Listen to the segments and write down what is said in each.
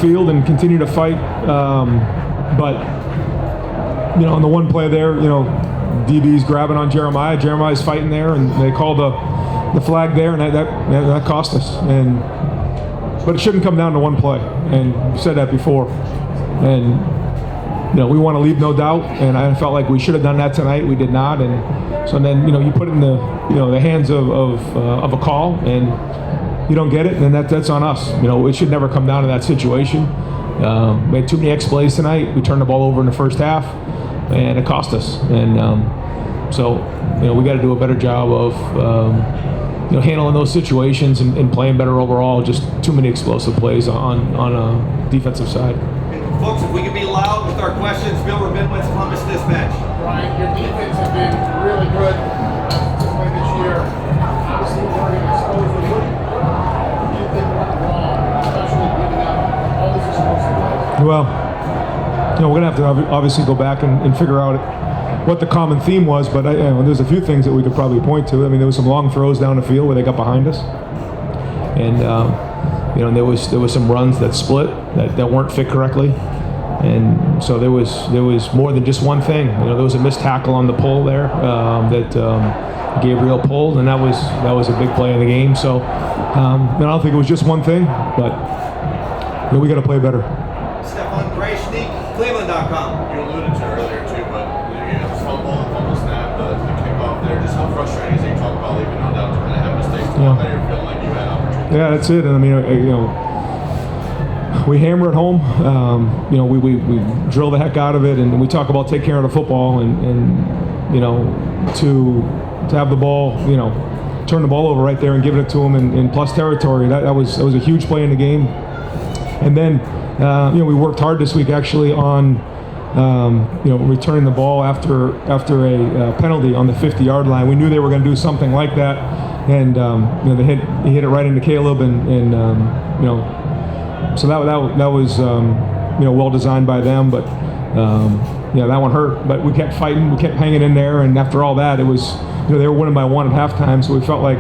field and continue to fight. But on the one play there, DB's grabbing on Jeremiah. Jeremiah's fighting there, and they called the flag there, and that cost us. But it shouldn't come down to one play, and you said that before. And we want to leave no doubt, and I felt like we should have done that tonight. We did not, and so then you put it in the the hands of a call, and you don't get it, then that's on us. It should never come down to that situation. We had too many X plays tonight. We turned the ball over in the first half, and it cost us. And so we got to do a better job of handling those situations and playing better overall. Just too many explosive plays on a defensive side. Folks, if we could be loud with our questions, Bill Rabinowitz, Columbus Dispatch. Ryan, your defense has been really good this year. Obviously, we're going to expose the what do you think went wrong, especially giving up all these explosive plays? Well, we're going to have to obviously go back and figure out what the common theme was, but there's a few things that we could probably point to. I mean, there was some long throws down the field where they got behind us, and there was some runs that split that weren't fit correctly, and so there was more than just one thing. There was a missed tackle on the pull there that Gabriel pulled, and that was a big play in the game. So I don't think it was just one thing, but we got to play better. Stefan Grashnik, Cleveland.com. You alluded to earlier too, but you have this fumble snap, the kickoff there. Just how frustrating is it? You talk about leaving no doubt to kind of have mistakes. That you're feeling like you had opportunities. Yeah, that's it. And I mean, we hammer it home. We drill the heck out of it, and we talk about take care of the football, and to have the ball, turn the ball over right there and give it to them in plus territory. That was a huge play in the game. And then we worked hard this week actually on returning the ball after a penalty on the 50-yard line. We knew they were going to do something like that, and he hit it right into Caleb, and so that was well designed by them, but that one hurt. But we kept fighting, we kept hanging in there, and after all that, it was they were winning by 1 at halftime, so we felt like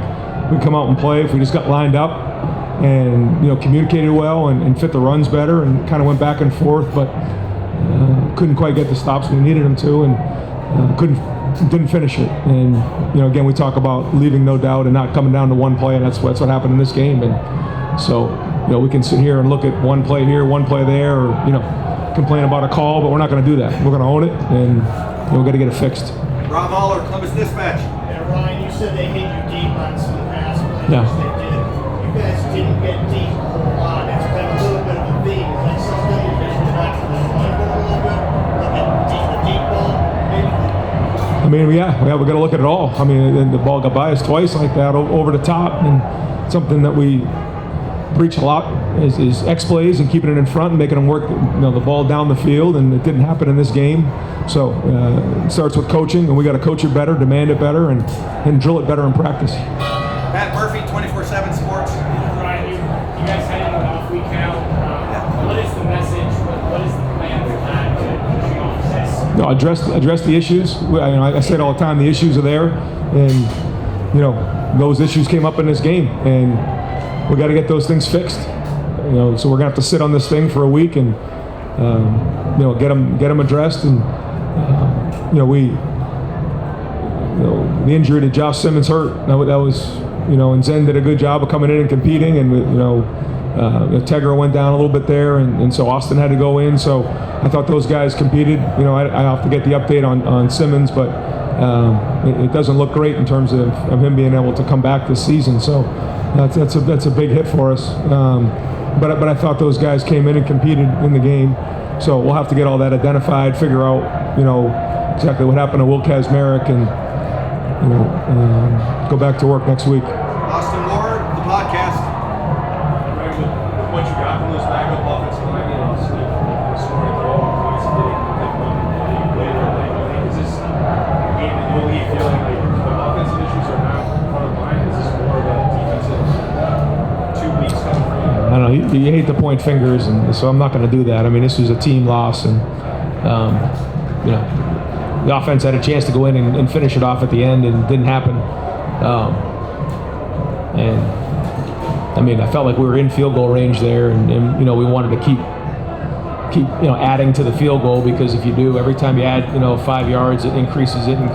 we'd come out and play if we just got lined up and communicated well and fit the runs better and kind of went back and forth, but couldn't quite get the stops we needed them to, and didn't finish it. And again, we talk about leaving no doubt and not coming down to one play, and that's what happened in this game. And so we can sit here and look at one play here, one play there, or complain about a call, but we're not going to do that. We're going to own it, and we've got to get it fixed. Rob Aller, Columbus Dispatch. Yeah, Ryan, you said they hit you deep on some pass plays. Yeah. They did. You guys didn't get deep a whole lot. It's been a little bit of a theme. Is that something you guys go back to the line a little bit? Look at the deep ball, maybe? I mean, we got to look at it all. I mean, the ball got by us twice like that over the top, and something that we preach a lot is X plays and keeping it in front and making them work the ball down the field, and it didn't happen in this game. So it starts with coaching, and we got to coach it better, demand it better, and drill it better in practice. Pat Murphy, 24/7 Sports. Ryan, you guys had an off week now. What is the message? What is the plan for that to pushing off this? No, address the issues. I say it all the time. The issues are there, and those issues came up in this game, and we got to get those things fixed. So we're gonna have to sit on this thing for a week and get them addressed. And the injury to Josh Simmons hurt. That was and Zen did a good job of coming in and competing, and Tegra went down a little bit there, and so Austin had to go in. So I thought those guys competed. I have to get the update on Simmons, but it doesn't look great in terms of him being able to come back this season. So that's a big hit for us. But I thought those guys came in and competed in the game. So we'll have to get all that identified, figure out exactly what happened to Will Kazmarek, and go back to work next week. Austin Ward, the podcast. What you got from those backup offensive linemen, obviously, scoring the ball, obviously getting later. Is this a game that you leave feeling like the offensive issues are not front of mind? Is this more of a defensive 2 weeks coming from you? I don't know. You hate to point fingers, and so I'm not going to do that. I mean, this was a team loss, and the offense had a chance to go in and finish it off at the end, and it didn't happen. And I mean, I felt like we were in field goal range there, and you know, we wanted to keep you know, adding to the field goal, because if you do, every time you add, you know, 5 yards, it increases it. And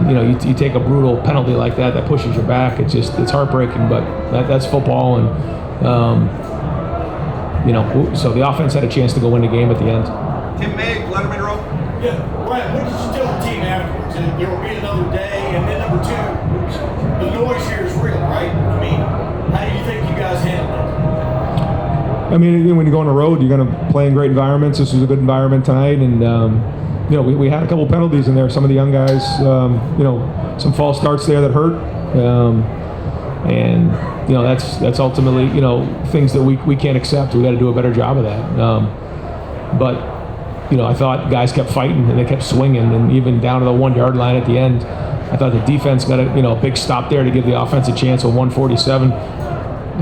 you know, you take a brutal penalty like that pushes you back. It's heartbreaking, but that's football, and you know, so the offense had a chance to go win the game at the end. Tim May, Letterman Row. Yeah, Brad, what did you tell the team afterwards? That there will be another day, and then number two, the noise here is real, right? I mean, how do you think you guys handled it? I mean, when you go on the road, you're going to play in great environments. This was a good environment tonight, and you know, we had a couple penalties in there. Some of the young guys, you know, some false starts there that hurt, and you know, that's ultimately, you know, things that we can't accept. We got to do a better job of that. But you know, I thought guys kept fighting and they kept swinging, and even down to the 1 yard line at the end, I thought the defense got a big stop there to give the offense a chance with 147.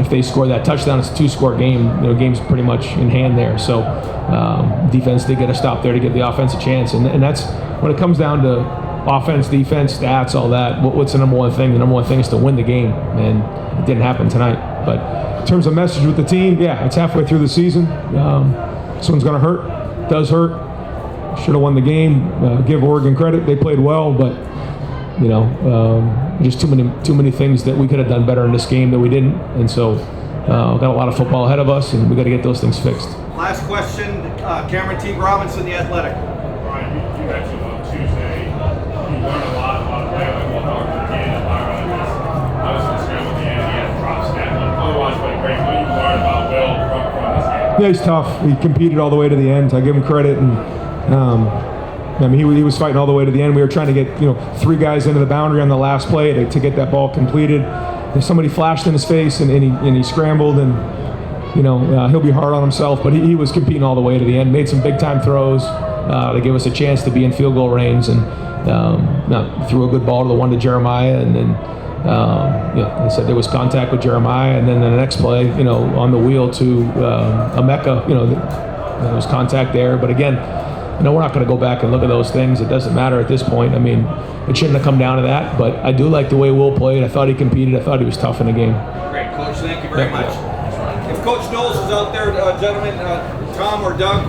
If they score that touchdown, it's a 2-score game. You know, game's pretty much in hand there. So defense did get a stop there to give the offense a chance, and that's when it comes down to offense, defense, stats, all that. What's the number one thing? The number one thing is to win the game, and it didn't happen tonight. But in terms of message with the team, yeah, it's halfway through the season. This one's going to hurt. It does hurt. Should have won the game. Give Oregon credit; they played well, but you know, just too many things that we could have done better in this game that we didn't, and so got a lot of football ahead of us, and we got to get those things fixed. Last question, Cameron T. Robinson, The Athletic. Brian, you mentioned on Tuesday you learned a lot about playing like Walmart from the beginning of Byron. Obviously, the scramble at the end, he had props that, but otherwise played great. What do you learn about Will from this game? Yeah, he's tough. He competed all the way to the end. I give him credit, and I mean, he was fighting all the way to the end. We were trying to get, you know, 3 guys into the boundary on the last play to get that ball completed. And somebody flashed in his face, and he scrambled, and you know, he'll be hard on himself, but he was competing all the way to the end. Made some big time throws to give us a chance to be in field goal range, and threw a good ball to the one to Jeremiah, and then they said there was contact with Jeremiah, and then the next play, you know, on the wheel to Emeka, you know, there was contact there. But again, you know, we're not going to go back and look at those things. It doesn't matter at this point. I mean, it shouldn't have come down to that, but I do like the way Will played. I thought he competed. I thought he was tough in the game. Great, Coach. Thank you very much. If Coach Knowles is out there, gentlemen, Tom or Doug,